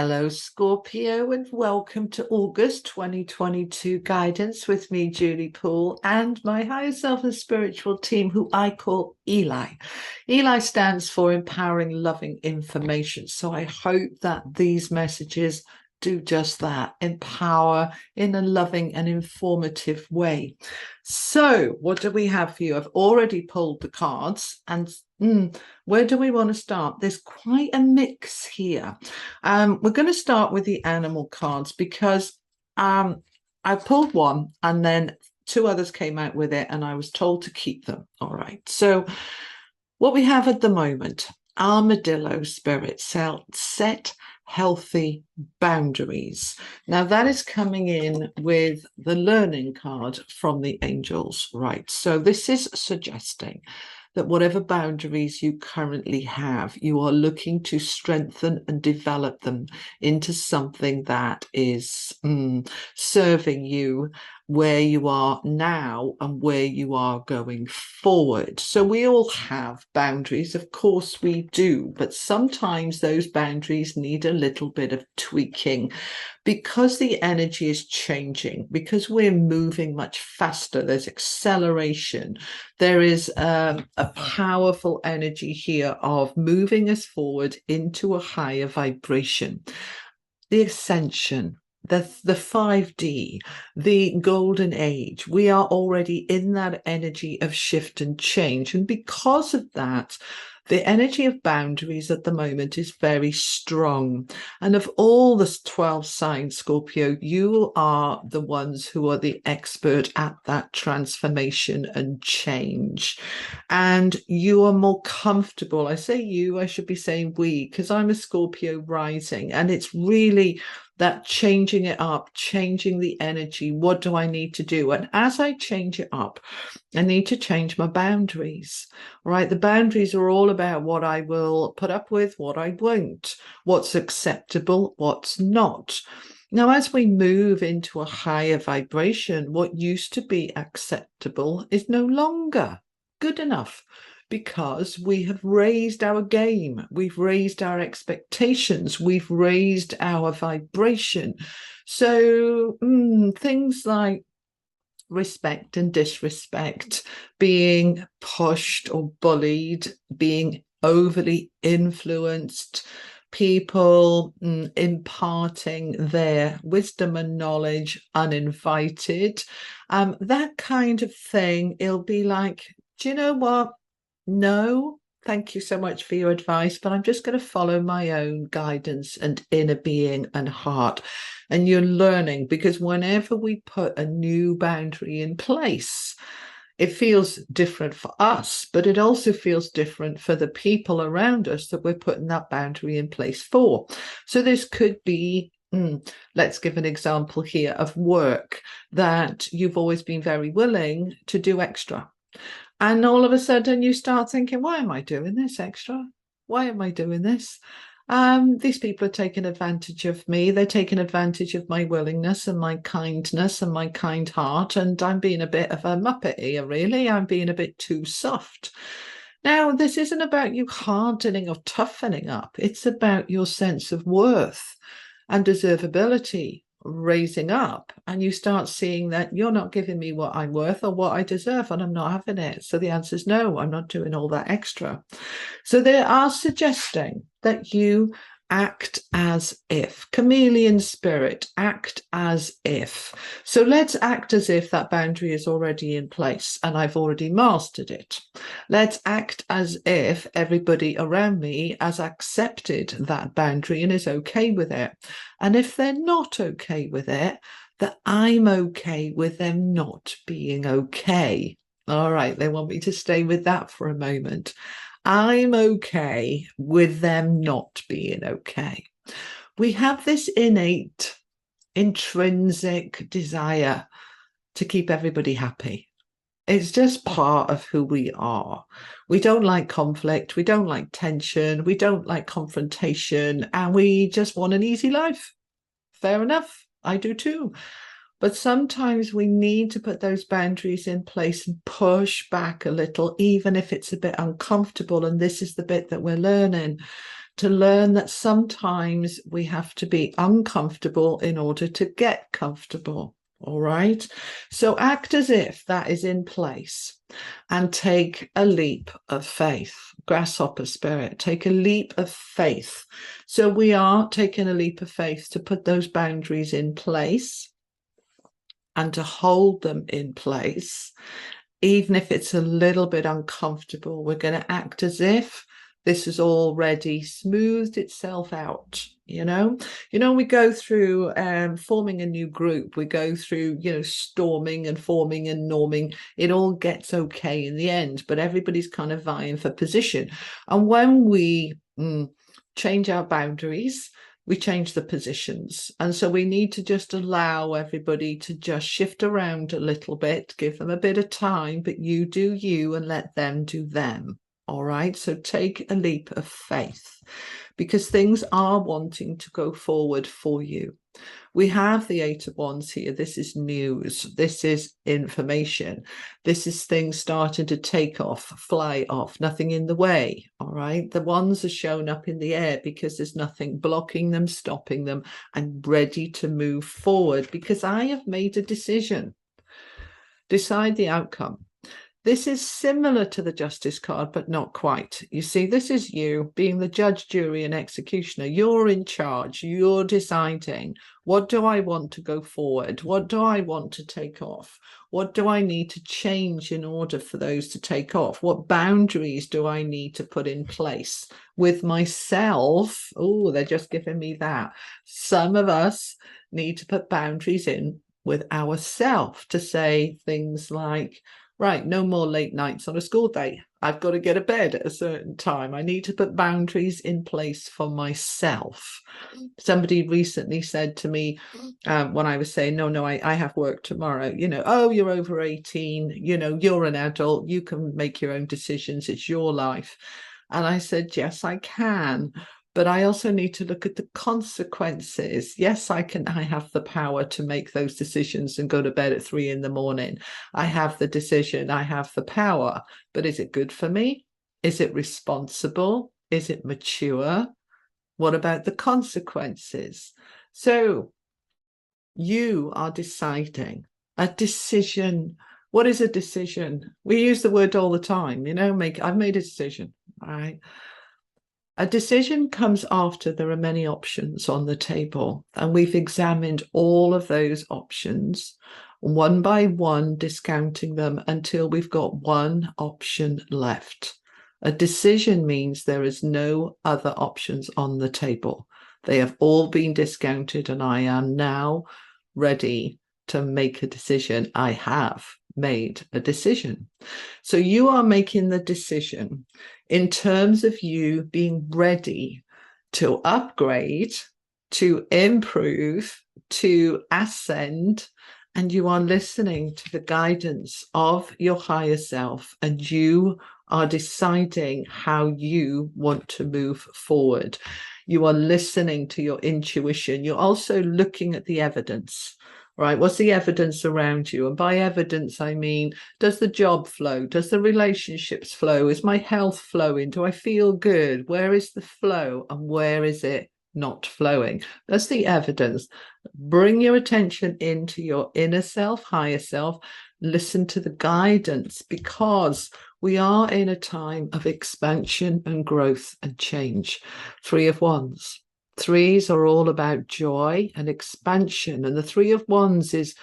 Hello, Scorpio, and welcome to August 2022 guidance with me, Julie Poole, and my higher self and spiritual team, who I call Eli. Eli stands for Empowering Loving Information. So I hope that these messages do just that, empower in a loving and informative way. So what do we have for you? I've already pulled the cards, and where do we want to start? There's quite a mix here. We're going to start with the animal cards because I pulled one and then two others came out with it and I was told to keep them. All right. So what we have at the moment, Armadillo Spirit, set healthy boundaries. Now that is coming in with the learning card from the angels, right? So this is suggesting that whatever boundaries you currently have, you are looking to strengthen and develop them into something that is serving you where you are now and where you are going forward. So we all have boundaries, of course we do, but sometimes those boundaries need a little bit of tweaking because the energy is changing, because we're moving much faster. There's acceleration. There is a powerful energy here of moving us forward into a higher vibration. The Ascension, the 5D, the golden age, we are already in that energy of shift and change. And because of that, the energy of boundaries at the moment is very strong. And of all the 12 signs, Scorpio, you are the ones who are the expert at that transformation and change. And you are more comfortable. I say you, I should be saying we, because I'm a Scorpio rising. And it's really that changing it up, changing the energy. What do I need to do? And as I change it up, I need to change my boundaries, right? The boundaries are all about what I will put up with, what I won't, what's acceptable, what's not. Now, as we move into a higher vibration, what used to be acceptable is no longer good enough, because we have raised our game, we've raised our expectations, we've raised our vibration. So things like respect and disrespect, being pushed or bullied, being overly influenced, people imparting their wisdom and knowledge uninvited, that kind of thing. It'll be like, do you know what? No, thank you so much for your advice, but I'm just going to follow my own guidance and inner being and heart. And you're learning, because whenever we put a new boundary in place, it feels different for us, but it also feels different for the people around us that we're putting that boundary in place for. So this could be, let's give an example here of work that you've always been very willing to do extra. And all of a sudden you start thinking, why am I doing this extra? Why am I doing this? These people are taking advantage of me. They're taking advantage of my willingness and my kindness and my kind heart. And I'm being a bit of a muppet here, really. I'm being a bit too soft. Now, this isn't about you hardening or toughening up. It's about your sense of worth and deservability raising up, and you start seeing that you're not giving me what I'm worth or what I deserve, and I'm not having it. So the answer is no, I'm not doing all that extra. So they are suggesting that you act as if. Chameleon spirit, act as if. So let's act as if that boundary is already in place and I've already mastered it. Let's act as if everybody around me has accepted that boundary and is okay with it. And if they're not okay with it, that I'm okay with them not being okay. All right, they want me to stay with that for a moment. I'm okay with them not being okay. We have this innate, intrinsic desire to keep everybody happy. It's just part of who we are. We don't like conflict. We don't like tension. We don't like confrontation. And we just want an easy life. Fair enough. I do too. But sometimes we need to put those boundaries in place and push back a little, even if it's a bit uncomfortable. And this is the bit that we're learning, to learn that sometimes we have to be uncomfortable in order to get comfortable. All right. So act as if that is in place and take a leap of faith. Grasshopper spirit, take a leap of faith. So we are taking a leap of faith to put those boundaries in place and to hold them in place. Even if it's a little bit uncomfortable, we're going to act as if this has already smoothed itself out. We go through forming a new group. We go through, storming and forming and norming. It all gets okay in the end, but everybody's kind of vying for position. And when we change our boundaries, we change the positions. And so we need to just allow everybody to just shift around a little bit, give them a bit of time, but you do you and let them do them. All right. So take a leap of faith because things are wanting to go forward for you. We have the Eight of Wands here. This is news. This is information. This is things starting to take off, fly off, nothing in the way. All right. The wands are shown up in the air because there's nothing blocking them, stopping them, and ready to move forward because I have made a decision. Decide the outcome. This is similar to the Justice card, but not quite. You see, this is you being the judge, jury, and executioner. You're in charge. You're deciding, what do I want to go forward? What do I want to take off? What do I need to change in order for those to take off? What boundaries do I need to put in place with myself? Oh, they're just giving me that. Some of us need to put boundaries in with ourselves to say things like, right, no more late nights on a school day. I've got to get to bed at a certain time. I need to put boundaries in place for myself. Somebody recently said to me when I was saying, no, I have work tomorrow, oh, you're over 18, you're an adult, you can make your own decisions. It's your life. And I said, yes, I can. But I also need to look at the consequences. Yes, I have the power to make those decisions and go to bed at 3 a.m. I have the decision, I have the power, but is it good for me? Is it responsible? Is it mature? What about the consequences? So you are deciding. A decision. What is a decision? We use the word all the time, I've made a decision, all right? A decision comes after there are many options on the table, and we've examined all of those options one by one, discounting them until we've got one option left. A decision means there is no other options on the table. They have all been discounted, and I am now ready to make a decision. I have made a decision. So you are making the decision in terms of you being ready to upgrade, to improve, to ascend, and you are listening to the guidance of your higher self, and you are deciding how you want to move forward. You are listening to your intuition. You're also looking at the evidence. Right, what's the evidence around you? And by evidence, I mean, does the job flow? Does the relationships flow? Is my health flowing? Do I feel good? Where is the flow and where is it not flowing? That's the evidence. Bring your attention into your inner self, higher self. Listen to the guidance, because we are in a time of expansion and growth and change. 3 of Wands. Threes are all about joy and expansion. And the 3 of Wands is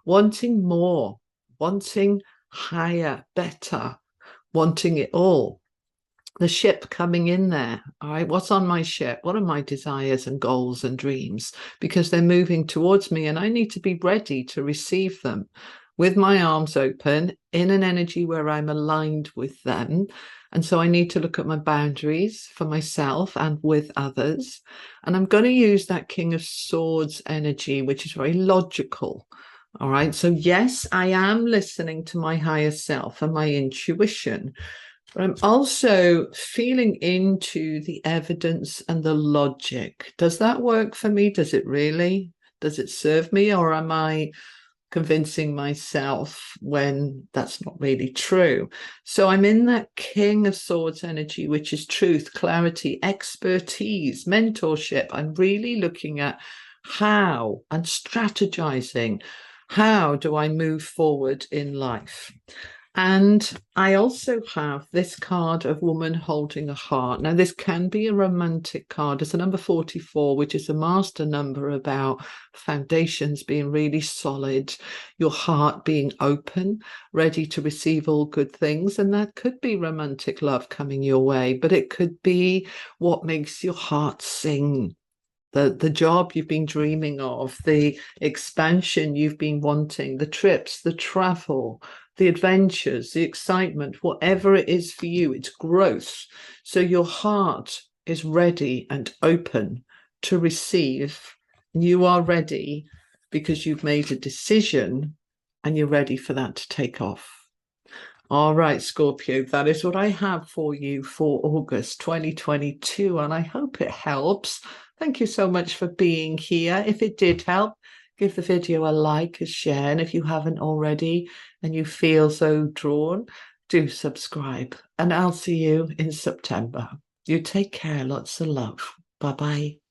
wanting more, wanting higher, better, wanting it all. The ship coming in there. All right. What's on my ship? What are my desires and goals and dreams? Because they're moving towards me and I need to be ready to receive them with my arms open in an energy where I'm aligned with them. And so I need to look at my boundaries for myself and with others. And I'm going to use that King of Swords energy, which is very logical. All right. So yes, I am listening to my higher self and my intuition, but I'm also feeling into the evidence and the logic. Does that work for me? Does it really? Does it serve me? Or am I convincing myself when that's not really true. So I'm in that King of Swords energy, which is truth, clarity, expertise, mentorship. I'm really looking at how and strategizing. How do I move forward in life? And I also have this card of woman holding a heart. Now, this can be a romantic card. It's a number 44, which is a master number about foundations being really solid, your heart being open, ready to receive all good things. And that could be romantic love coming your way, but it could be what makes your heart sing. The job you've been dreaming of, the expansion you've been wanting, the trips, the travel, the adventures, the excitement, whatever it is for you, it's growth. So your heart is ready and open to receive. You are ready because you've made a decision and you're ready for that to take off. All right, Scorpio, that is what I have for you for August 2022, and I hope it helps. Thank you so much for being here. If it did help, give the video a like, a share, and if you haven't already and you feel so drawn, do subscribe. And I'll see you in September. You take care. Lots of love. Bye-bye.